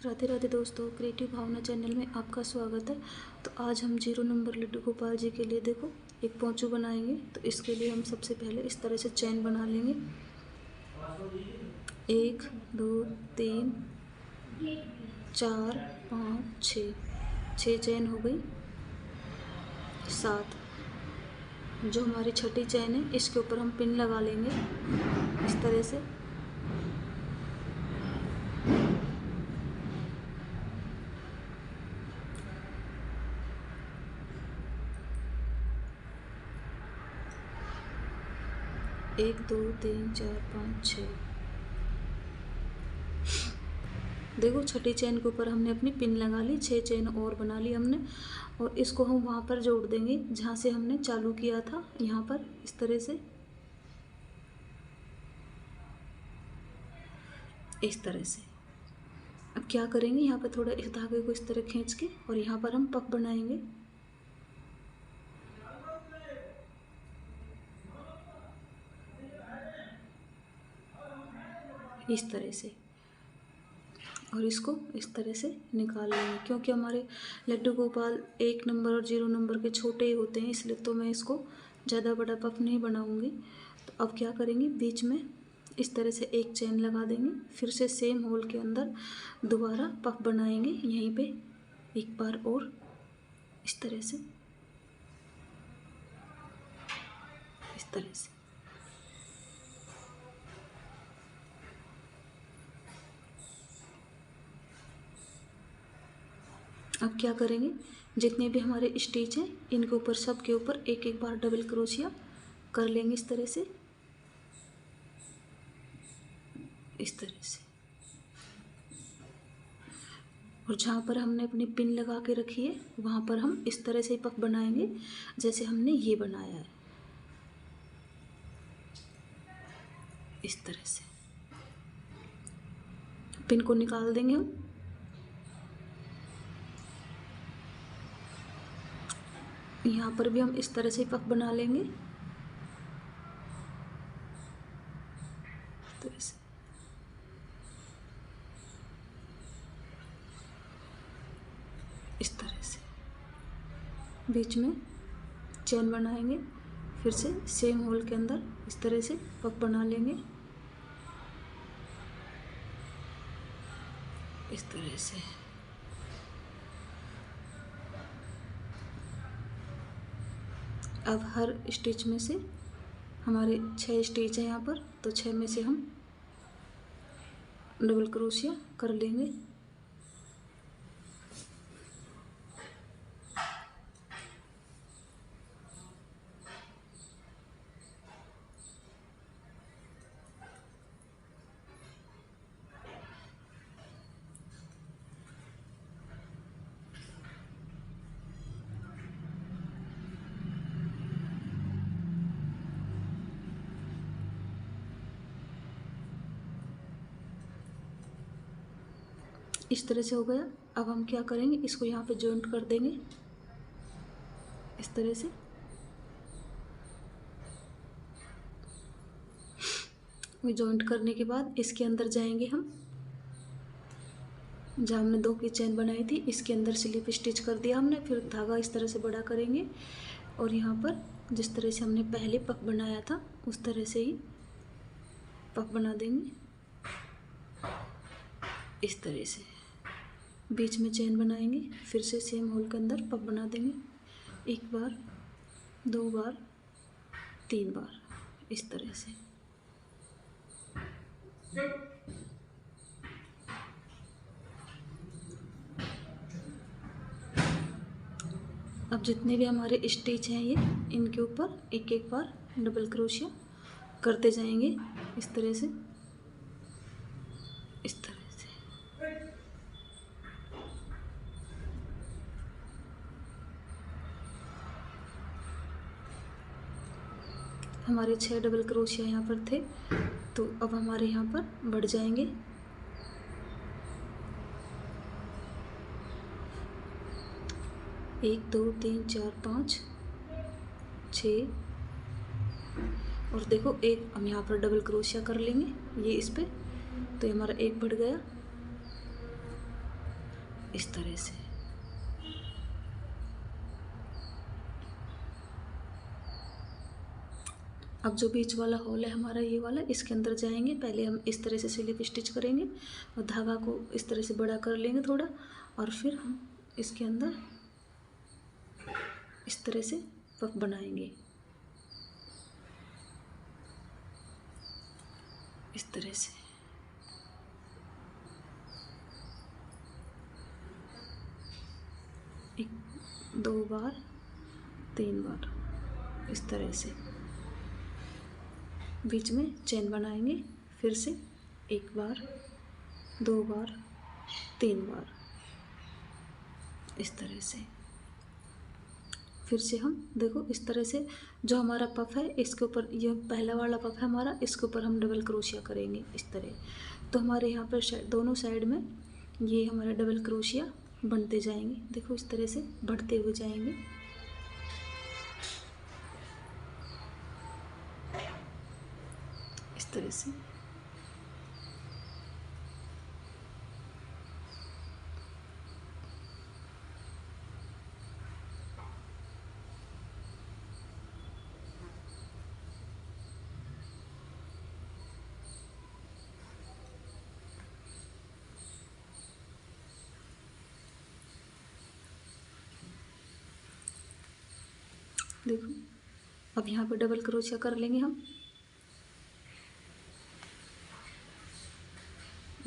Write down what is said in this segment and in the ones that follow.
राधे राधे दोस्तों, क्रिएटिव भावना चैनल में आपका स्वागत है। तो आज हम 0 नंबर लड्डू गोपाल जी के लिए देखो एक पोंचू बनाएंगे। तो इसके लिए हम सबसे पहले इस तरह से चैन बना लेंगे। 1 2 3 4 5 6 चैन हो गई। 7 जो हमारी छठी चैन है इसके ऊपर हम पिन लगा लेंगे इस तरह से। एक 2 3 4 5 6 देखो छठी चैन के ऊपर हमने अपनी पिन लगा ली। 6 चैन और बना ली हमने और इसको हम वहाँ पर जोड़ देंगे जहाँ से हमने चालू किया था, यहाँ पर इस तरह से। इस तरह से अब क्या करेंगे, यहाँ पर थोड़ा इस धागे को इस तरह खींच के और यहाँ पर हम पफ बनाएंगे। इस तरह से और इसको इस तरह से निकाल लेंगे, क्योंकि हमारे लड्डू गोपाल 1 नंबर और 0 नंबर के छोटे ही होते हैं, इसलिए तो मैं इसको ज़्यादा बड़ा पफ नहीं बनाऊंगी। तो अब क्या करेंगे, बीच में इस तरह से एक चैन लगा देंगे, फिर से सेम होल के अंदर दोबारा पफ बनाएंगे यहीं पे एक बार और इस तरह से। इस तरह से अब क्या करेंगे, जितने भी हमारे स्टिच हैं इनके ऊपर सब के ऊपर एक एक बार डबल क्रोशिया कर लेंगे इस तरह से। इस तरह से और जहाँ पर हमने अपनी पिन लगा के रखी है वहाँ पर हम इस तरह से पफ बनाएंगे जैसे हमने ये बनाया है। इस तरह से पिन को निकाल देंगे हम। यहाँ पर भी हम इस तरह से पफ बना लेंगे। इस तरह से बीच में चैन बनाएंगे, फिर से सेम होल के अंदर इस तरह से पफ बना लेंगे। इस तरह से अब हर स्टिच में से हमारे 6 स्टिच हैं यहाँ पर, तो 6 में से हम डबल क्रोशिया कर लेंगे। इस तरह से हो गया। अब हम क्या करेंगे, इसको यहाँ पे जॉइंट कर देंगे इस तरह से। जॉइंट करने के बाद इसके अंदर जाएंगे हम, जहाँ हमने 2 की चैन बनाई थी इसके अंदर स्लिप स्टिच कर दिया हमने। फिर धागा इस तरह से बड़ा करेंगे और यहाँ पर जिस तरह से हमने पहले पफ बनाया था उस तरह से ही पफ बना देंगे। इस तरह से बीच में चैन बनाएंगे, फिर से सेम होल के अंदर पफ बना देंगे 1 बार 2 बार 3 बार इस तरह से। अब जितने भी हमारे स्टिच हैं ये इनके ऊपर एक एक बार डबल क्रोशिया करते जाएंगे इस तरह से। इस तरह से हमारे 6 डबल क्रोशिया यहाँ पर थे, तो अब हमारे यहाँ पर बढ़ जाएंगे। एक 2 3 4 5 6 और देखो एक हम यहाँ पर डबल क्रोशिया कर लेंगे ये इस पे, तो हमारा एक बढ़ गया। इस तरह से। अब जो बीच वाला होल है हमारा ये वाला, इसके अंदर जाएंगे। पहले हम इस तरह से स्लिप स्टिच करेंगे और धागा को इस तरह से बड़ा कर लेंगे थोड़ा, और फिर हम इसके अंदर इस तरह से पफ बनाएंगे, इस तरह से। एक, 2 बार, 3 बार, इस तरह से बीच में चेन बनाएंगे। फिर से 1 बार, 2 बार, 3 बार, इस तरह से। फिर से हम देखो इस तरह से जो हमारा पफ है इसके ऊपर, ये पहला वाला पफ है हमारा, इसके ऊपर हम डबल क्रोशिया करेंगे इस तरह। तो हमारे यहाँ पर दोनों साइड में ये हमारा डबल क्रोशिया बनते जाएंगे। देखो इस तरह से बढ़ते हुए जाएंगे। इस तरह से देखो। अब यहाँ पे डबल क्रोशिया कर लेंगे हम,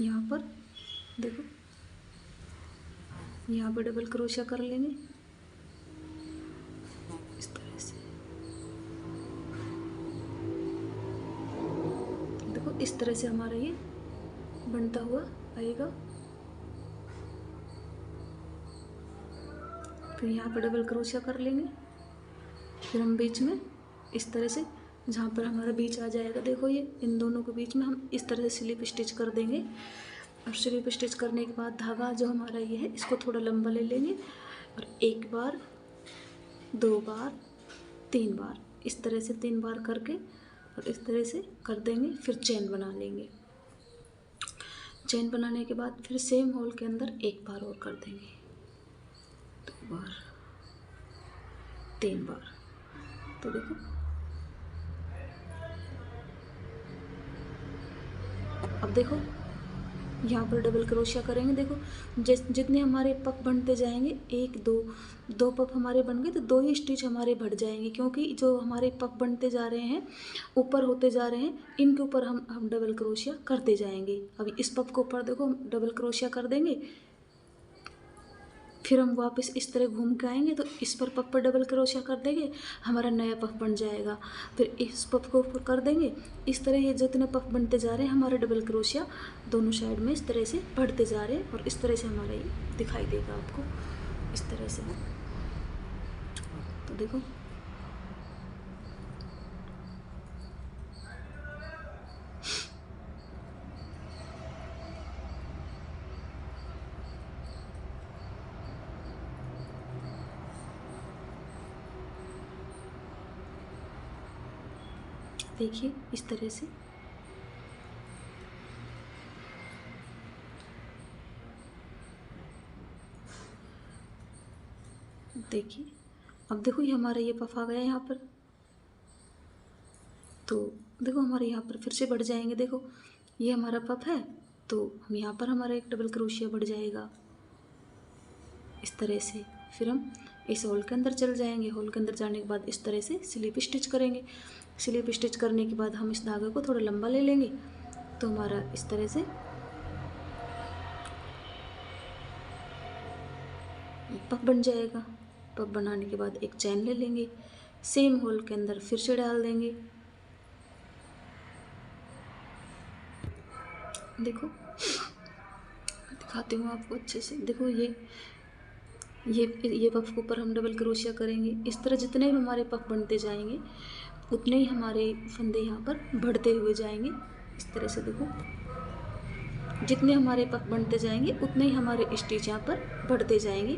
यहाँ पर देखो, यहाँ पे डबल क्रोशिया कर लेंगे इस तरह से। देखो इस तरह से हमारा ये बनता हुआ आएगा। फिर यहाँ पे डबल क्रोशिया कर लेंगे। फिर हम बीच में इस तरह से, जहाँ पर हमारा बीच आ जाएगा, देखो ये इन दोनों के बीच में हम इस तरह से स्लिप स्टिच कर देंगे। और स्लिप स्टिच करने के बाद धागा जो हमारा ये है इसको थोड़ा लंबा ले लेंगे और 1 बार, 2 बार, 3 बार, इस तरह से 3 बार करके और इस तरह से कर देंगे। फिर चेन बना लेंगे। चेन बनाने के बाद फिर सेम होल के अंदर 1 बार और कर देंगे, 2 बार, 3 बार। तो देखो अब देखो यहाँ पर डबल क्रोशिया करेंगे। देखो जितने हमारे पफ बनते जाएंगे, 1 2 पफ हमारे बन गए तो 2 ही स्टिच हमारे बढ़ जाएंगे, क्योंकि जो हमारे पफ बनते जा रहे हैं, ऊपर होते जा रहे हैं, इनके ऊपर हम डबल क्रोशिया करते जाएंगे। अभी इस पफ के ऊपर देखो हम डबल क्रोशिया कर देंगे। फिर हम वापस इस तरह घूम के आएंगे तो इस पर पफ पर डबल क्रोशिया कर देंगे, हमारा नया पफ बन जाएगा। फिर इस पफ को ऊपर कर देंगे। इस तरह ये जितने पफ बनते जा रहे हैं, हमारा डबल क्रोशिया दोनों साइड में इस तरह से बढ़ते जा रहे हैं और इस तरह से हमारा ये दिखाई देगा आपको, इस तरह से। तो देखो देखिए इस तरह से। देखिए अब देखो ये हमारा ये पफ आ गया यहाँ पर। तो देखो हमारे यहाँ पर फिर से बढ़ जाएंगे। देखो ये हमारा पफ है तो हम यहाँ पर हमारा एक डबल क्रोशिया बढ़ जाएगा इस तरह से। फिर हम इस होल के अंदर चल जाएंगे। होल के अंदर जाने के बाद इस तरह से स्लिप स्टिच करेंगे। स्लिप स्टिच करने के बाद हम इस धागे को थोड़ा लंबा ले लेंगे तो हमारा इस तरह से पफ बन जाएगा। पफ बनाने के बाद एक चैन ले लेंगे, सेम होल के अंदर फिर से डाल देंगे। देखो दिखाती हूँ आपको अच्छे से। देखो ये पफ के ऊपर हम डबल क्रोशिया करेंगे। इस तरह जितने भी हमारे पफ बनते जाएंगे उतने ही हमारे फंदे यहाँ पर बढ़ते हुए जाएंगे इस तरह से। देखो जितने हमारे पफ बनते जाएंगे उतने ही हमारे स्टिच यहाँ पर बढ़ते जाएंगे।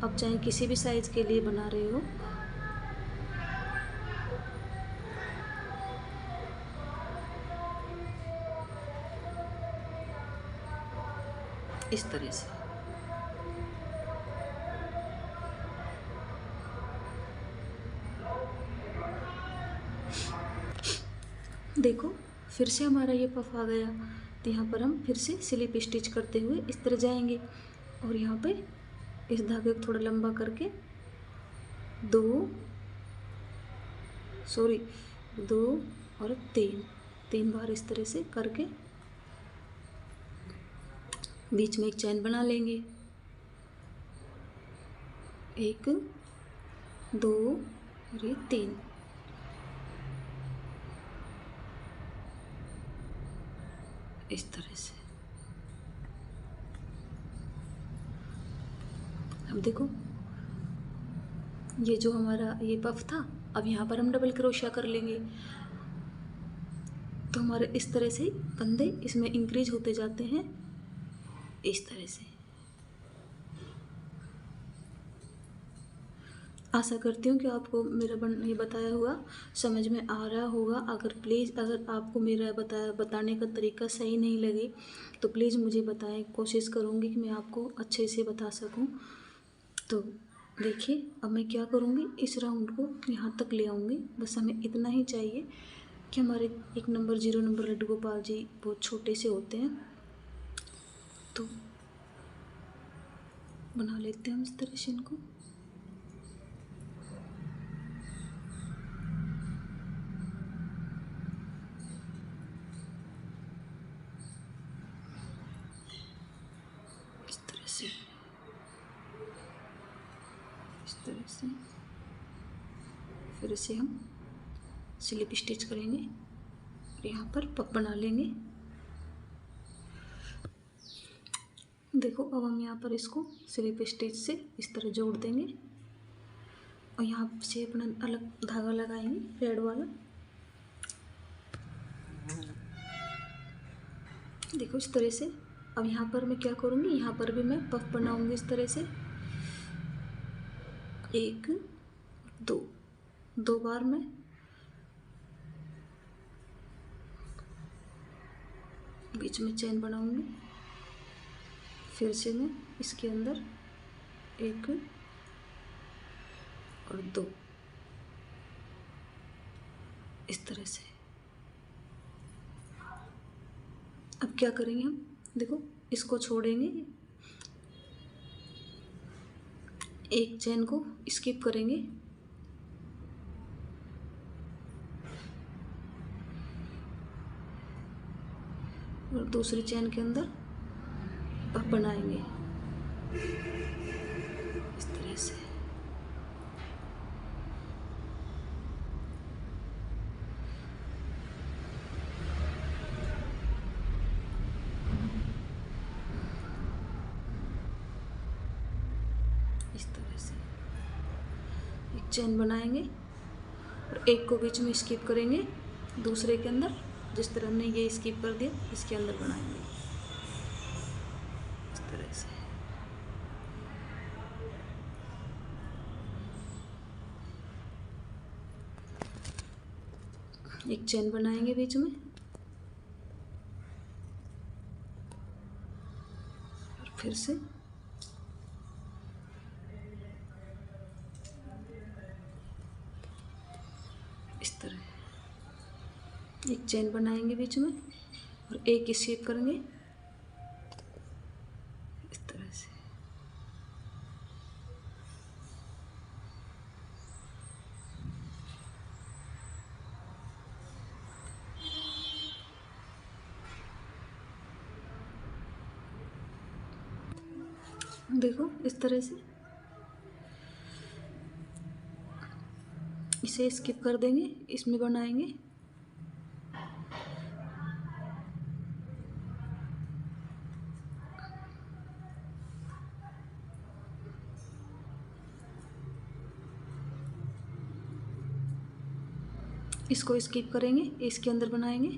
अब चाहे किसी भी साइज़ के लिए बना रहे हो, इस तरह से। देखो फिर से हमारा ये पफ आ गया। तो यहाँ पर हम फिर से स्लिप स्टिच करते हुए इस तरह जाएंगे और यहाँ पे इस धागे को थोड़ा लंबा करके दो और तीन बार इस तरह से करके बीच में एक चैन बना लेंगे। 1 2 और ये 3। इस तरह से अब देखो ये जो हमारा ये पफ था, अब यहाँ पर हम डबल क्रोशिया कर लेंगे। तो हमारे इस तरह से कंधे इसमें इंक्रीज होते जाते हैं इस तरह से। आशा करती हूँ कि आपको मेरा ये बताया हुआ समझ में आ रहा होगा। अगर आपको मेरा बताने का तरीका सही नहीं लगे तो प्लीज़ मुझे बताएं, कोशिश करूँगी कि मैं आपको अच्छे से बता सकूँ। तो देखिए अब मैं क्या करूँगी, इस राउंड को यहाँ तक ले आऊँगी। बस हमें इतना ही चाहिए कि हमारे 1 नंबर 0 नंबर लड्डू गोपाल जी बहुत छोटे से होते हैं। तो बना लेते हैं हम इस तरह से इनको। इस तरह से फिर इसे हम स्लिप स्टिच करेंगे और यहाँ पर पफ बना लेंगे। देखो अब हम यहाँ पर इसको स्लिप स्टिच से इस तरह जोड़ देंगे और यहाँ से अपना अलग धागा लगाएंगे रेड वाला। देखो इस तरह से। अब यहाँ पर मैं क्या करूँगी, यहाँ पर भी मैं पफ बनाऊँगी इस तरह से। 1 2 बार मैं बीच में चैन बनाऊँगी। फिर से मैं इसके अंदर 1 और 2 इस तरह से। अब क्या करेंगे हम, देखो इसको छोड़ेंगे, एक चैन को स्किप करेंगे और दूसरी चैन के अंदर पफ बनाएंगे इस तरह से। इस तरह से एक चैन बनाएंगे और एक को बीच में स्किप करेंगे दूसरे के अंदर। जिस तरह हमने ये स्किप कर दिया इसके अंदर बनाएंगे इस तरह से। एक चैन बनाएंगे बीच में और फिर से इस तरह एक चैन बनाएंगे बीच में और एक स्किप करेंगे इस तरह से। देखो इस तरह से इसे स्किप कर देंगे, इसमें बनाएंगे इसको स्किप करेंगे, इसके अंदर बनाएंगे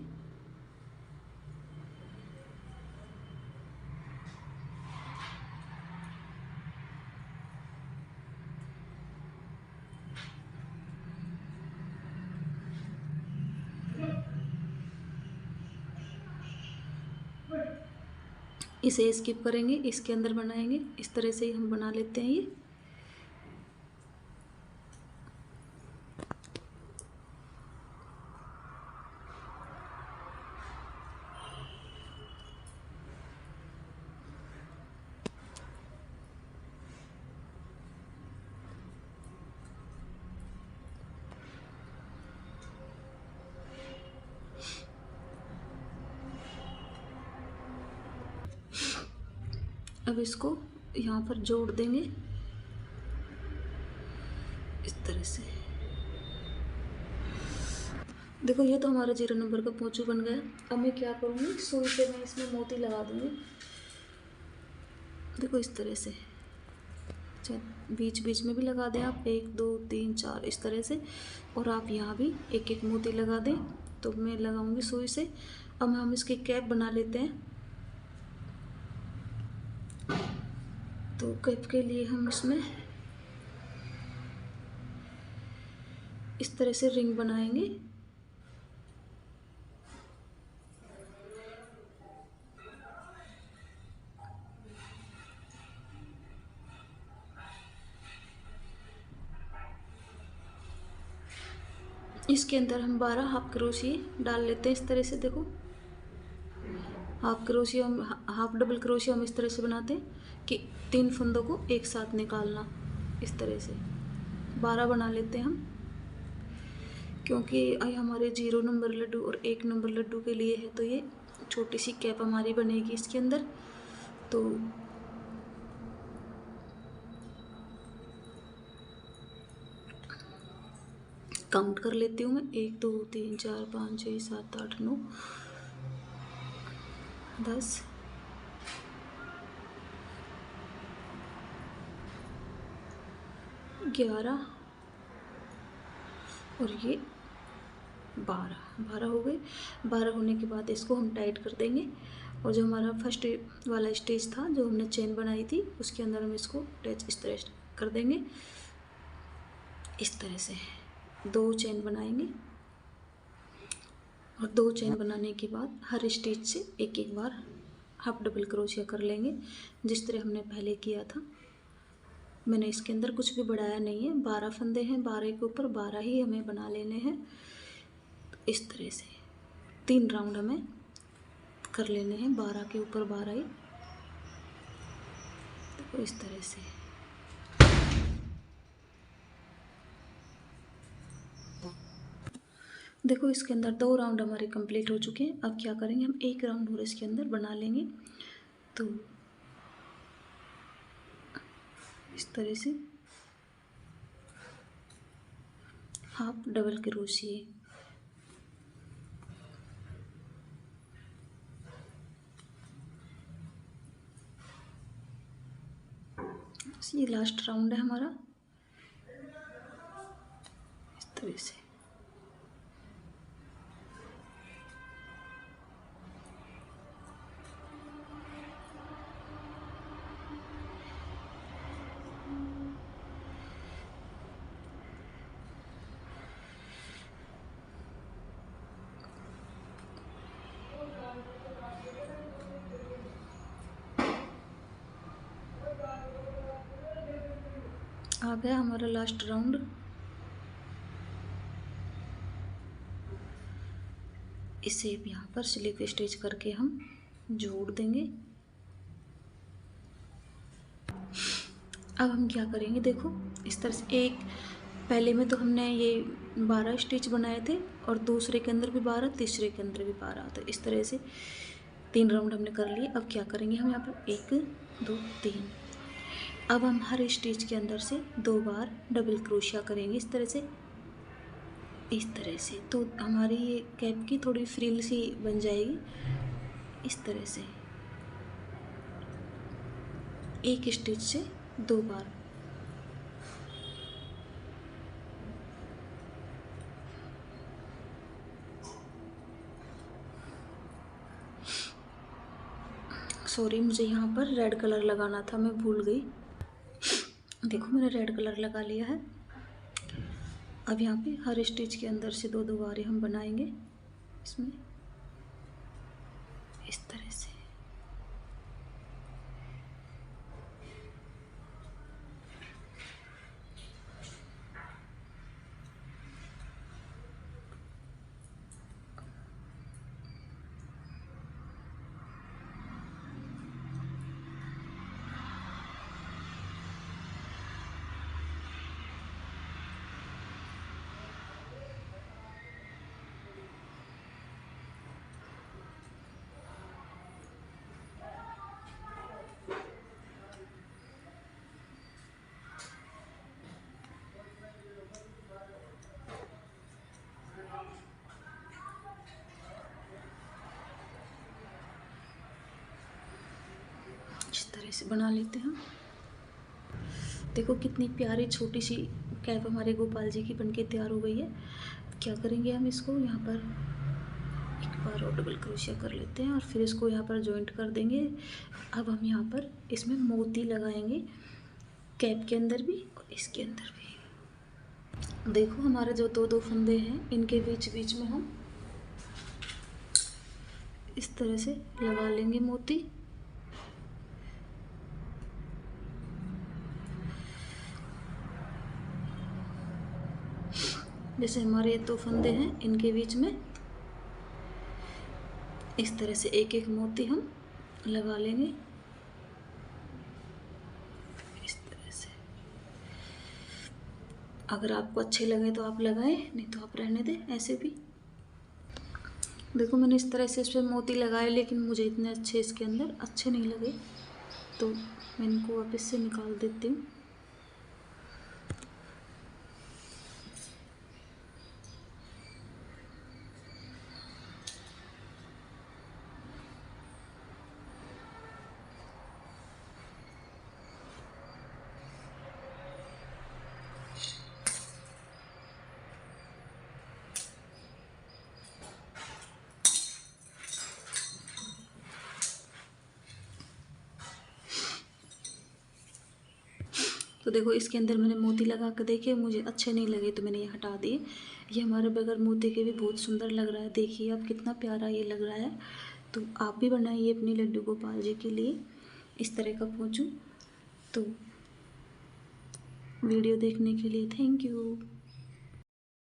इसे स्किप करेंगे, इसके अंदर बनाएंगे। इस तरह से ही हम बना लेते हैं ये। अब इसको यहाँ पर जोड़ देंगे इस तरह से। देखो ये तो हमारा 0 नंबर का पोंचू बन गया। अब मैं क्या करूँगी, सुई से मैं इसमें मोती लगा दूँगी। देखो इस तरह से, चाहे बीच बीच में भी लगा दें आप, 1 2 3 4 इस तरह से, और आप यहाँ भी एक एक मोती लगा दें। तो मैं लगाऊंगी सुई से। अब हम इसकी कैप बना लेते हैं। तो कैप के लिए हम इसमें इस तरह से रिंग बनाएंगे। इसके अंदर हम 12 हाफ क्रोशिया डाल लेते हैं इस तरह से। देखो हाफ क्रोशिया, हम हाफ डबल क्रोशिया हम इस तरह से बनाते हैं कि 3 फंदों को एक साथ निकालना, इस तरह से 12 बना लेते हैं हम। क्योंकि आई हमारे 0 नंबर लड्डू और 1 नंबर लड्डू के लिए है, तो ये छोटी सी कैप हमारी बनेगी इसके अंदर। तो काउंट कर लेती हूँ मैं, 1 2 3 4 5 6 7 8 9 10 11 और ये 12 हो गए। 12 होने के बाद इसको हम टाइट कर देंगे। और जो हमारा फर्स्ट वाला स्टेज था, जो हमने चेन बनाई थी, उसके अंदर हम इसको अटैच इस तरह कर देंगे। इस तरह से 2 चेन बनाएंगे, और 2 चेन बनाने के बाद हर स्टेज से एक एक बार हाफ डबल क्रोशिया कर लेंगे, जिस तरह हमने पहले किया था। मैंने इसके अंदर कुछ भी बढ़ाया नहीं है। 12 फंदे हैं, 12 के ऊपर 12 ही हमें बना लेने हैं। इस तरह से 3 राउंड हमें कर लेने हैं, 12 के ऊपर 12 ही। तो इस तरह से देखो इसके अंदर 2 राउंड हमारे कंप्लीट हो चुके हैं। अब क्या करेंगे, हम 1 राउंड और इसके अंदर बना लेंगे। तो इस तरह से हाफ डबल क्रोशिया, ये लास्ट राउंड है हमारा। इस तरह से आ गया हमारा लास्ट राउंड। इसे यहाँ पर स्लिप स्टिच करके हम जोड़ देंगे। अब हम क्या करेंगे, देखो इस तरह से एक पहले में तो हमने ये 12 स्टिच बनाए थे, और दूसरे के अंदर भी 12, तीसरे के अंदर भी 12। तो इस तरह से 3 राउंड हमने कर लिए। अब क्या करेंगे, हम यहाँ पर 1 2 3, अब हम हर स्टिच के अंदर से 2 बार डबल क्रोशिया करेंगे इस तरह से, इस तरह से। तो हमारी ये कैप की थोड़ी फ्रिल सी बन जाएगी इस तरह से। एक स्टिच से 2 बार। सॉरी, मुझे यहाँ पर रेड कलर लगाना था, मैं भूल गई। देखो मैंने रेड कलर लगा लिया है। अब यहाँ पे हर स्टिच के अंदर से 2 2 बार हम बनाएंगे इसमें, इस तरह से। तरह से बना लेते हैं। देखो कितनी प्यारी छोटी सी कैप हमारे गोपाल जी की बनके तैयार हो गई है। क्या करेंगे हम इसको यहाँ पर एक बार और डबल क्रोशिया कर लेते हैं और फिर इसको यहाँ पर जॉइंट कर देंगे। अब हम यहाँ पर इसमें मोती लगाएंगे, कैप के अंदर भी और इसके अंदर भी। देखो हमारे जो दो फंदे हैं इनके बीच बीच में हम इस तरह से लगा लेंगे मोती। जैसे हमारे ये 2 फंदे हैं इनके बीच में इस तरह से एक एक मोती हम लगा लेंगे इस तरह से। अगर आपको अच्छे लगे तो आप लगाएं, नहीं तो आप रहने दें ऐसे भी। देखो मैंने इस तरह से इस पर मोती लगाए, लेकिन मुझे इतने अच्छे इसके अंदर अच्छे नहीं लगे, तो मैं इनको वापस से निकाल देती हूँ। तो देखो इसके अंदर मैंने मोती लगा कर देखे, मुझे अच्छे नहीं लगे तो मैंने ये हटा दिए। ये हमारे बगैर मोती के भी बहुत सुंदर लग रहा है, देखिए अब कितना प्यारा ये लग रहा है। तो आप भी बनाइए अपनी लड्डू गोपाल जी के लिए इस तरह का पोंछू। तो वीडियो देखने के लिए थैंक यू।